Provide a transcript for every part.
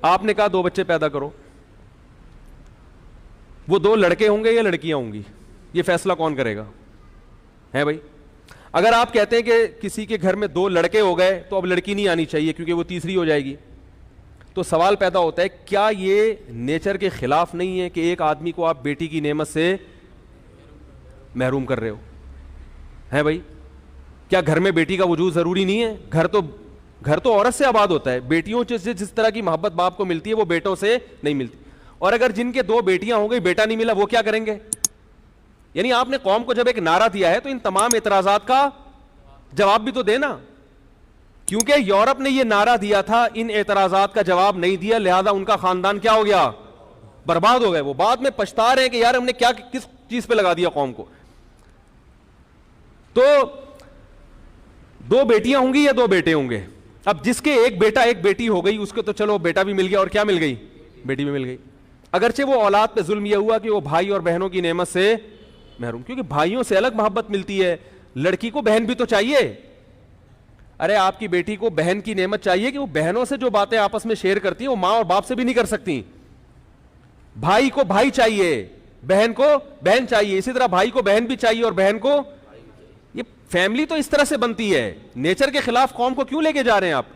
آپ نے کہا 2 بچے پیدا کرو, وہ 2 لڑکے ہوں گے یا لڑکیاں ہوں گی, یہ فیصلہ کون کرے گا؟ ہے بھائی. اگر آپ کہتے ہیں کہ کسی کے گھر میں 2 لڑکے ہو گئے تو اب لڑکی نہیں آنی چاہیے کیونکہ وہ تیسری ہو جائے گی, تو سوال پیدا ہوتا ہے کیا یہ نیچر کے خلاف نہیں ہے کہ ایک آدمی کو آپ بیٹی کی نعمت سے محروم کر رہے ہو؟ ہے بھائی, کیا گھر میں بیٹی کا وجود ضروری نہیں ہے؟ گھر تو عورت سے آباد ہوتا ہے, بیٹیوں سے جس طرح کی محبت باپ کو ملتی ہے وہ بیٹوں سے نہیں ملتی. اور اگر جن کے 2 بیٹیاں ہو گئی, بیٹا نہیں ملا, وہ کیا کریں گے؟ یعنی آپ نے قوم کو جب ایک نعرہ دیا ہے تو ان تمام اعتراضات کا جواب بھی تو دینا, کیونکہ یورپ نے یہ نعرہ دیا تھا, ان اعتراضات کا جواب نہیں دیا, لہذا ان کا خاندان کیا ہو گیا؟ برباد ہو گئے. وہ بعد میں پچھتا رہے ہیں کہ یار ہم نے کیا کس چیز پہ لگا دیا قوم کو. تو 2 بیٹیاں ہوں گی یا 2 بیٹے ہوں گے؟ اب جس کے ایک بیٹا ایک بیٹی ہو گئی اس کو تو چلو بیٹا بھی مل گیا, اور کیا مل گئی؟ بیٹی بھی مل گئی. اگرچہ وہ اولاد پہ ظلم یہ ہوا کہ وہ بھائی اور بہنوں کی نعمت سے محروم, کیونکہ بھائیوں سے الگ محبت ملتی ہے, لڑکی کو بہن بھی تو چاہیے. ارے آپ کی بیٹی کو بہن کی نعمت چاہیے کہ وہ بہنوں سے جو باتیں آپس میں شیئر کرتی ہیں وہ ماں اور باپ سے بھی نہیں کر سکتی. بھائی کو بھائی چاہیے, بہن کو بہن چاہیے, اسی طرح بھائی کو بہن بھی چاہیے اور بہن کو. یہ فیملی تو اس طرح سے بنتی ہے, نیچر کے خلاف قوم کو کیوں لے کے جا رہے ہیں آپ؟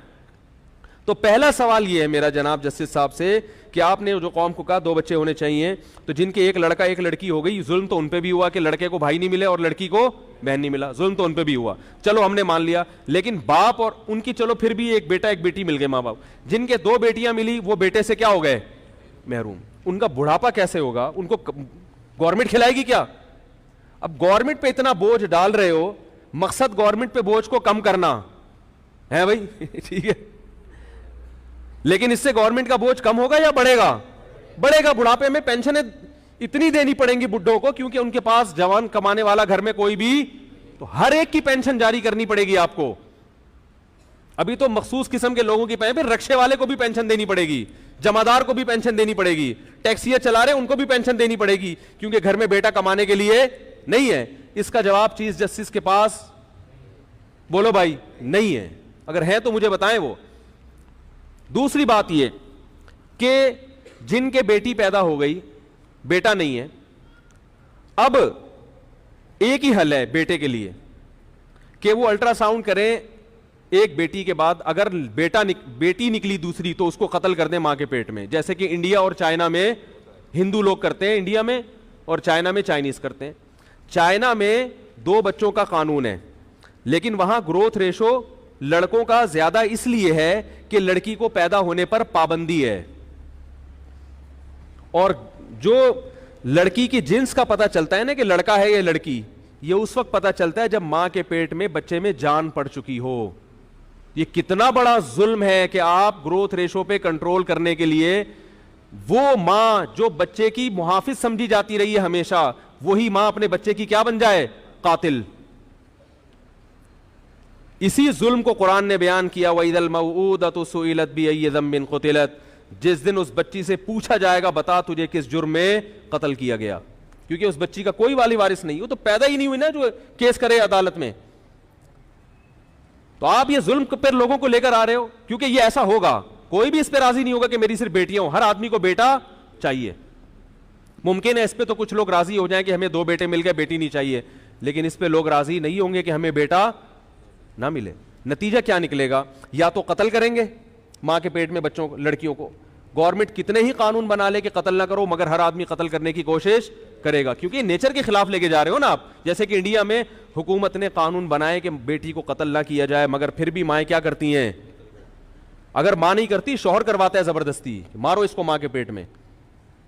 تو پہلا سوال یہ ہے میرا جناب جسٹس صاحب سے کہ آپ نے جو قوم کو کہا 2 بچے ہونے چاہیے, تو جن کے ایک لڑکا ایک لڑکی ہو گئی, ظلم تو ان پہ بھی ہوا کہ لڑکے کو بھائی نہیں ملے اور لڑکی کو بہن نہیں ملا, ظلم تو ان پہ بھی ہوا, چلو ہم نے مان لیا. لیکن باپ اور ان کی چلو پھر بھی ایک بیٹا ایک بیٹی مل گئے ماں باپ, جن کے 2 بیٹیاں ملی وہ بیٹے سے کیا ہو گئے؟ محروم. ان کا بڑھاپا کیسے ہوگا؟ ان کو گورنمنٹ کھلائے گی کیا؟ اب گورنمنٹ پہ اتنا بوجھ ڈال رہے ہو, مقصد گورنمنٹ پہ بوجھ کو کم کرنا ہے بھائی ٹھیک ہے, لیکن اس سے گورنمنٹ کا بوجھ کم ہوگا یا بڑھے گا؟ بڑھے گا. بڑھاپے میں پینشنیں اتنی دینی پڑیں گی بڈھوں کو, کیونکہ ان کے پاس جوان کمانے والا گھر میں کوئی بھی, تو ہر ایک کی پینشن جاری کرنی پڑے گی آپ کو. ابھی تو مخصوص قسم کے لوگوں کی پھر رکشے والے کو بھی پینشن دینی پڑے گی, جمعدار کو بھی پینشن دینی پڑے گی, ٹیکسیاں چلا رہے ان کو بھی پینشن دینی پڑے گی, کیونکہ گھر میں بیٹا کمانے کے لیے نہیں ہے. اس کا جواب چیف جسٹس کے پاس بولو بھائی نہیں ہے. اگر ہے تو مجھے بتائیں وہ. دوسری بات یہ کہ جن کے بیٹی پیدا ہو گئی بیٹا نہیں ہے, اب ایک ہی حل ہے بیٹے کے لیے کہ وہ الٹرا ساؤنڈ کریں ایک بیٹی کے بعد, اگر بیٹی نکلی دوسری تو اس کو قتل کر دیں ماں کے پیٹ میں, جیسے کہ انڈیا اور چائنا میں ہندو لوگ کرتے ہیں, انڈیا میں, اور چائنا میں چائنیز کرتے ہیں. چائنا میں 2 بچوں کا قانون ہے, لیکن وہاں گروتھ ریشو لڑکوں کا زیادہ اس لیے ہے کہ لڑکی کو پیدا ہونے پر پابندی ہے, اور جو لڑکی کی جنس کا پتہ چلتا ہے نا کہ لڑکا ہے یا لڑکی, یہ اس وقت پتہ چلتا ہے جب ماں کے پیٹ میں بچے میں جان پڑ چکی ہو. یہ کتنا بڑا ظلم ہے کہ آپ گروتھ ریشو پہ کنٹرول کرنے کے لیے وہ ماں جو بچے کی محافظ سمجھی جاتی رہی ہے ہمیشہ, وہی ماں اپنے بچے کی کیا بن جائے؟ قاتل. اسی ظلم کو قرآن نے بیان کیا, وَإِذَا الْمَوْءُودَةُ سُئِلَتْ بِأَيِّ ذَنبٍ قُتِلَتْ, جس دن اس بچی سے پوچھا جائے گا بتا تجھے کس جرم میں قتل کیا گیا, کیونکہ اس بچی کا کوئی والی وارث نہیں, وہ تو پیدا ہی نہیں ہوئی نا جو کیس کرے عدالت میں. تو آپ یہ ظلم پہ لوگوں کو لے کر آ رہے ہو, کیونکہ یہ ایسا ہوگا, کوئی بھی اس پہ راضی نہیں ہوگا کہ میری صرف بیٹیاں ہوں, ہر آدمی کو بیٹا چاہیے. ممکن ہے اس پہ تو کچھ لوگ راضی ہو جائیں کہ ہمیں 2 بیٹے مل گئے بیٹی نہیں چاہیے, لیکن اس پہ لوگ راضی نہیں ہوں گے کہ ہمیں بیٹا نہ ملے. نتیجہ کیا نکلے گا؟ یا تو قتل کریں گے ماں کے پیٹ میں بچوں کو, لڑکیوں کو. گورنمنٹ کتنے ہی قانون بنا لے کہ قتل نہ کرو, مگر ہر آدمی قتل کرنے کی کوشش کرے گا, کیونکہ نیچر کے خلاف لے کے جا رہے ہو نا آپ. جیسے کہ انڈیا میں حکومت نے قانون بنائے کہ بیٹی کو قتل نہ کیا جائے, مگر پھر بھی مائیں کیا کرتی ہیں؟ اگر ماں نہیں کرتی شوہر کرواتا ہے زبردستی, مارو اس کو ماں کے پیٹ میں.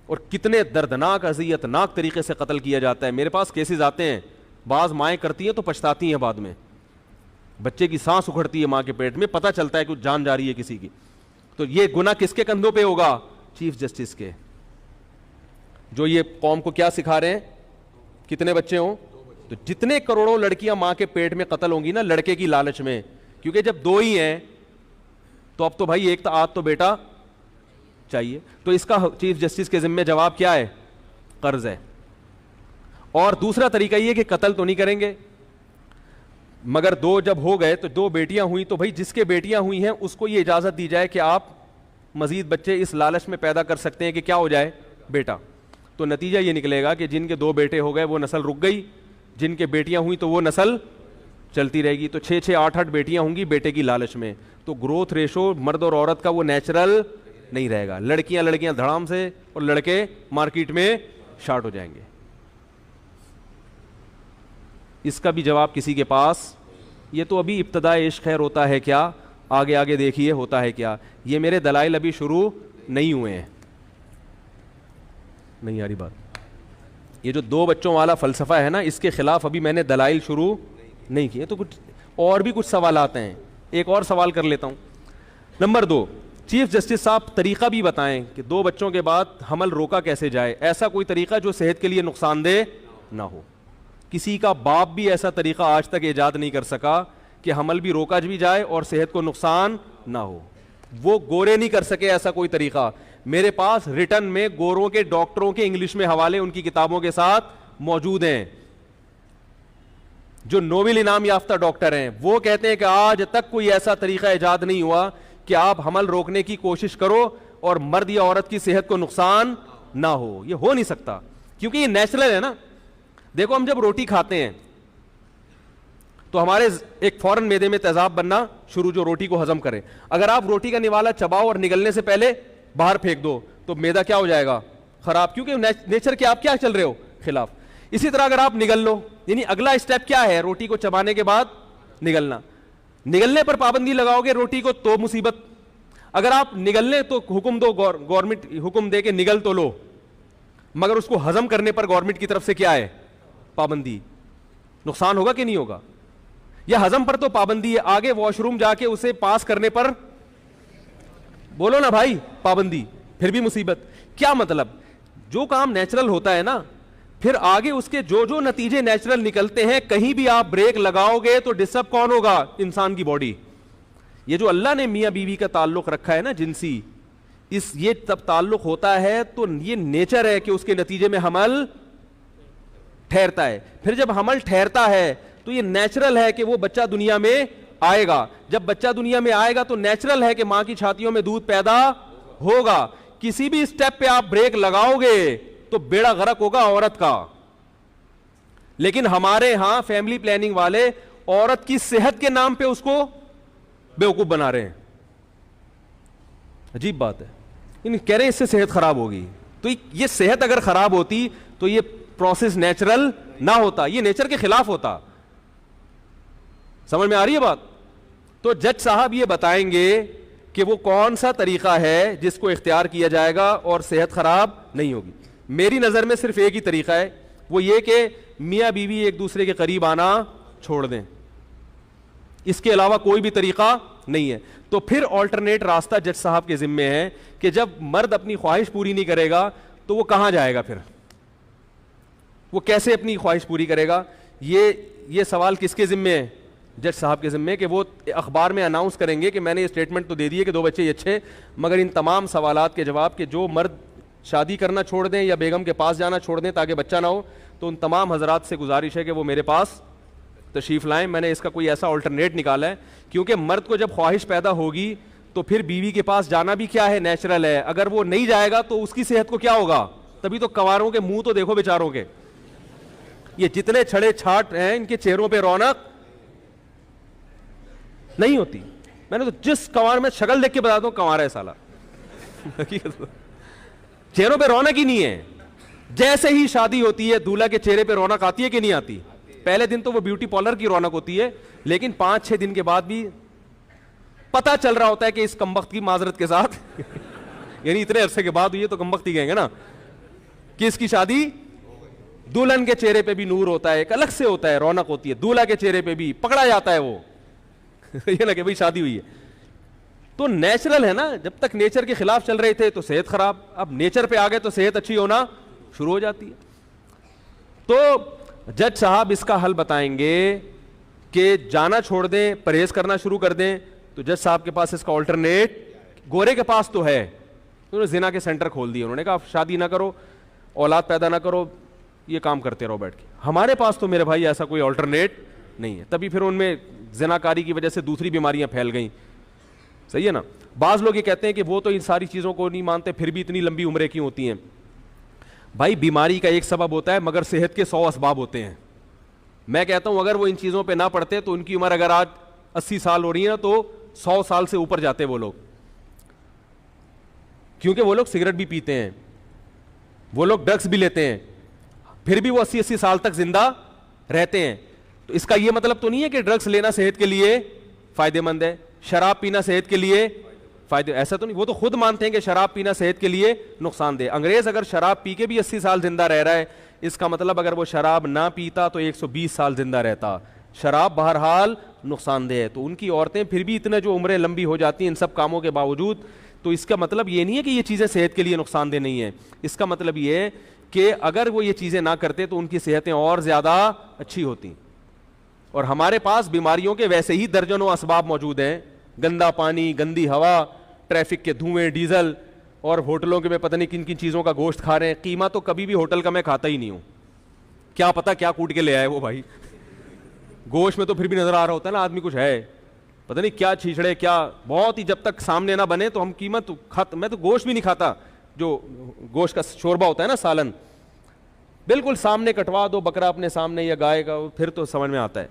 اور کتنے دردناک اذیت ناک طریقے سے قتل کیا جاتا ہے. میرے پاس کیسز آتے ہیں, بعض مائیں کرتی ہیں تو پچھتاتی ہیں بعد میں, بچے کی سانس اکھڑتی ہے ماں کے پیٹ میں, پتہ چلتا ہے کہ جان جا رہی ہے کسی کی. تو یہ گناہ کس کے کندھوں پہ ہوگا؟ چیف جسٹس کے, جو یہ قوم کو کیا سکھا رہے ہیں, کتنے بچے ہوں. تو جتنے کروڑوں لڑکیاں ماں کے پیٹ میں قتل ہوں گی نا لڑکے کی لالچ میں, کیونکہ جب 2 ہی ہیں تو اب تو بھائی ایک تو آدھ تو بیٹا چاہیے. تو اس کا چیف جسٹس کے ذمہ جواب کیا ہے؟ قرض ہے. اور دوسرا طریقہ یہ کہ قتل تو نہیں کریں گے, مگر 2 جب ہو گئے تو 2 بیٹیاں ہوئی تو بھائی جس کے بیٹیاں ہوئی ہیں اس کو یہ اجازت دی جائے کہ آپ مزید بچے اس لالچ میں پیدا کر سکتے ہیں کہ کیا ہو جائے بیٹا. تو نتیجہ یہ نکلے گا کہ جن کے 2 بیٹے ہو گئے وہ نسل رک گئی, جن کے بیٹیاں ہوئی تو وہ نسل چلتی رہے گی. تو 6 8 بیٹیاں ہوں گی بیٹے کی لالچ میں, تو گروتھ ریشو مرد اور عورت کا وہ نیچرل نہیں رہے گا. لڑکیاں دھڑام سے اور لڑکے مارکیٹ میں شارٹ ہو جائیں گے. اس کا بھی جواب کسی کے پاس, یہ تو ابھی ابتدائے عشق خیر ہوتا ہے کیا, آگے دیکھیے ہوتا ہے کیا. یہ میرے دلائل ابھی شروع نہیں ہوئے ہیں. نہیں آ رہی بات. یہ جو 2 بچوں والا فلسفہ ہے نا, اس کے خلاف ابھی میں نے دلائل شروع نہیں کیے. تو کچھ اور بھی کچھ سوالات ہیں, ایک اور سوال کر لیتا ہوں. نمبر 2, چیف جسٹس صاحب طریقہ بھی بتائیں کہ 2 بچوں کے بعد حمل روکا کیسے جائے. ایسا کوئی طریقہ جو صحت کے لیے نقصان دہ نہ ہو. کسی کا باپ بھی ایسا طریقہ آج تک ایجاد نہیں کر سکا کہ حمل بھی روکا بھی جائے اور صحت کو نقصان نہ ہو. وہ گورے نہیں کر سکے ایسا کوئی طریقہ. میرے پاس ریٹن میں گوروں کے ڈاکٹروں کے انگلش میں حوالے ان کی کتابوں کے ساتھ موجود ہیں, جو نوبل انعام یافتہ ڈاکٹر ہیں. وہ کہتے ہیں کہ آج تک کوئی ایسا طریقہ ایجاد نہیں ہوا کہ آپ حمل روکنے کی کوشش کرو اور مرد یا عورت کی صحت کو نقصان نہ ہو. یہ ہو نہیں سکتا کیونکہ یہ نیچرل ہے نا. دیکھو ہم جب روٹی کھاتے ہیں تو ہمارے ایک فوراً معدے میں تیزاب بننا شروع, جو روٹی کو ہضم کرے. اگر آپ روٹی کا نوالا چباؤ اور نگلنے سے پہلے باہر پھینک دو تو معدہ کیا ہو جائے گا, خراب, کیونکہ نیچر کے آپ کیا چل رہے ہو, خلاف. اسی طرح اگر آپ نگل لو, یعنی اگلا اسٹیپ کیا ہے, روٹی کو چبانے کے بعد نگلنا. نگلنے پر پابندی لگاؤ گے روٹی کو تو مصیبت. اگر آپ نگلنے تو حکم دو, گورنمنٹ حکم دے کے نگل تو لو, مگر اس کو ہضم کرنے پر گورنمنٹ کی طرف سے کیا ہے پابندی. نقصان ہوگا کہ نہیں ہوگا. یا ہضم پر تو پابندی ہے, آگے واش روم جا کے اسے پاس کرنے پر بولو نا بھائی پابندی, پھر بھی مصیبت. کیا مطلب, جو کام نیچرل ہوتا ہے نا, پھر آگے اس کے جو نتیجے نیچرل نکلتے ہیں, کہیں بھی آپ بریک لگاؤ گے تو ڈسٹرب کون ہوگا, انسان کی باڈی. یہ جو اللہ نے میاں بیوی کا تعلق رکھا ہے نا جنسی, یہ تب تعلق ہوتا ہے تو یہ نیچر ہے کہ اس کے نتیجے میں حمل ٹھہرتا ہے. پھر جب حمل ٹھہرتا ہے تو یہ نیچرل ہے کہ وہ بچہ دنیا میں آئے گا. جب بچہ دنیا میں آئے گا تو نیچرل ہے کہ ماں کی چھاتیوں میں دودھ پیدا ہوگا. کسی بھی اسٹیپ پہ آپ بریک لگاؤ گے تو بیڑا غرق ہوگا عورت کا. لیکن ہمارے ہاں فیملی پلاننگ والے عورت کی صحت کے نام پہ اس کو بیوقوف بنا رہے ہیں. عجیب بات ہے, کہہ رہے ہیں اس سے صحت خراب ہوگی. تو یہ صحت اگر خراب ہوتی تو یہ پروسیس نیچرل نہ ہوتا, یہ نیچر کے خلاف ہوتا. سمجھ میں آ رہی ہے بات. تو جج صاحب یہ بتائیں گے کہ وہ کون سا طریقہ ہے جس کو اختیار کیا جائے گا اور صحت خراب نہیں ہوگی. میری نظر میں صرف ایک ہی طریقہ ہے, وہ یہ کہ میاں بیوی ایک دوسرے کے قریب آنا چھوڑ دیں. اس کے علاوہ کوئی بھی طریقہ نہیں ہے. تو پھر آلٹرنیٹ راستہ جج صاحب کے ذمے ہے کہ جب مرد اپنی خواہش پوری نہیں کرے گا تو وہ کہاں جائے گا, پھر وہ کیسے اپنی خواہش پوری کرے گا. یہ سوال کس کے ذمے ہے, جج صاحب کے ذمے, کہ وہ اخبار میں اناؤنس کریں گے کہ میں نے یہ اسٹیٹمنٹ تو دے دی ہے کہ 2 بچے اچھے, مگر ان تمام سوالات کے جواب کہ جو مرد شادی کرنا چھوڑ دیں یا بیگم کے پاس جانا چھوڑ دیں تاکہ بچہ نہ ہو, تو ان تمام حضرات سے گزارش ہے کہ وہ میرے پاس تشریف لائیں. میں نے اس کا کوئی ایسا آلٹرنیٹ نکالا ہے, کیونکہ مرد کو جب خواہش پیدا ہوگی تو پھر بیوی کے پاس جانا بھی کیا ہے, نیچرل ہے. اگر وہ نہیں جائے گا تو اس کی صحت کو کیا ہوگا. تبھی تو کنواروں کے منہ تو دیکھو بیچاروں کے, یہ جتنے چھڑے چھاٹ ہیں ان کے چہروں پہ رونق نہیں ہوتی. میں نے تو جس کنوار میں شکل دیکھ کے بتاتا ہوں کنوارا ہے سالا, چہروں پہ رونق ہی نہیں ہے. جیسے ہی شادی ہوتی ہے دولہا کے چہرے پہ رونق آتی ہے کہ نہیں آتی. پہلے دن تو وہ بیوٹی پارلر کی رونق ہوتی ہے, لیکن 5-6 دن کے بعد بھی پتا چل رہا ہوتا ہے کہ اس کمبخت کی معذرت کے ساتھ یعنی اتنے عرصے کے بعد ہوئی ہے تو کمبخت ہی کہیں گے نا, کہ اس کی شادی. دلہن کے چہرے پہ بھی نور ہوتا ہے, ایک الگ سے ہوتا ہے, رونق ہوتی ہے. دولہا کے چہرے پہ بھی پکڑا جاتا ہے وہ یہ نہ کہ بھائی شادی ہوئی ہے. تو نیچرل ہے نا, جب تک نیچر کے خلاف چل رہے تھے تو صحت خراب, اب نیچر پہ آ گئے تو صحت اچھی ہونا شروع ہو جاتی ہے. تو جج صاحب اس کا حل بتائیں گے کہ جانا چھوڑ دیں, پرہیز کرنا شروع کر دیں. تو جج صاحب کے پاس اس کا آلٹرنیٹ, گورے کے پاس تو ہے, انہوں نے زنا کے سینٹر کھول دیے. انہوں نے کہا شادی نہ کرو, اولاد پیدا نہ کرو, یہ کام کرتے رہو بیٹھ کے. ہمارے پاس تو میرے بھائی ایسا کوئی آلٹرنیٹ نہیں ہے. تبھی پھر ان میں زنا کاری کی وجہ سے دوسری بیماریاں پھیل گئیں. صحیح ہے نا. بعض لوگ یہ کہتے ہیں کہ وہ تو ان ساری چیزوں کو نہیں مانتے پھر بھی اتنی لمبی عمریں کیوں ہوتی ہیں. بھائی بیماری کا ایک سبب ہوتا ہے مگر صحت کے 100 اسباب ہوتے ہیں. میں کہتا ہوں اگر وہ ان چیزوں پہ نہ پڑتے تو ان کی عمر اگر آج 80 سال ہو رہی ہے نا تو 100 سال سے اوپر جاتے وہ لوگ, کیونکہ وہ لوگ سگریٹ بھی پیتے ہیں, وہ لوگ ڈرگس بھی لیتے ہیں, پھر بھی وہ 80 سال تک زندہ رہتے ہیں. تو اس کا یہ مطلب تو نہیں ہے کہ ڈرگس لینا صحت کے لیے فائدہ مند ہے, شراب پینا صحت کے لیے فائدہ, ایسا تو نہیں. وہ تو خود مانتے ہیں کہ شراب پینا صحت کے لیے نقصان دہ. انگریز اگر شراب پی کے بھی 80 سال زندہ رہ رہا ہے, اس کا مطلب اگر وہ شراب نہ پیتا تو 120 سال زندہ رہتا. شراب بہرحال نقصان دہ ہے. تو ان کی عورتیں پھر بھی اتنا جو عمریں لمبی ہو جاتی ہیں ان سب کاموں کے باوجود, تو اس کا مطلب یہ نہیں ہے کہ یہ چیزیں صحت کے لیے نقصان دہ نہیں ہیں. اس کا مطلب یہ ہے کہ اگر وہ یہ چیزیں نہ کرتے تو ان کی صحتیں اور زیادہ اچھی ہوتی. اور ہمارے پاس بیماریوں کے ویسے ہی درجنوں اسباب موجود ہیں, گندا پانی, گندی ہوا, ٹریفک کے دھوئیں, ڈیزل, اور ہوٹلوں کے میں پتہ نہیں کن کن چیزوں کا گوشت کھا رہے ہیں. قیمہ تو کبھی بھی ہوٹل کا میں کھاتا ہی نہیں ہوں, کیا پتا کیا کوٹ کے لے آئے وہ بھائی. گوشت میں تو پھر بھی نظر آ رہا ہوتا ہے نا آدمی کچھ ہے, پتہ نہیں کیا چھیچڑے کیا, بہت ہی جب تک سامنے نہ بنے تو ہم قیمت میں تو گوشت بھی نہیں کھاتا. جو گوشت کا شوربہ ہوتا ہے نا, سالن, بالکل سامنے کٹوا دو بکرا اپنے سامنے یا گائے کا, پھر تو سمجھ میں آتا ہے.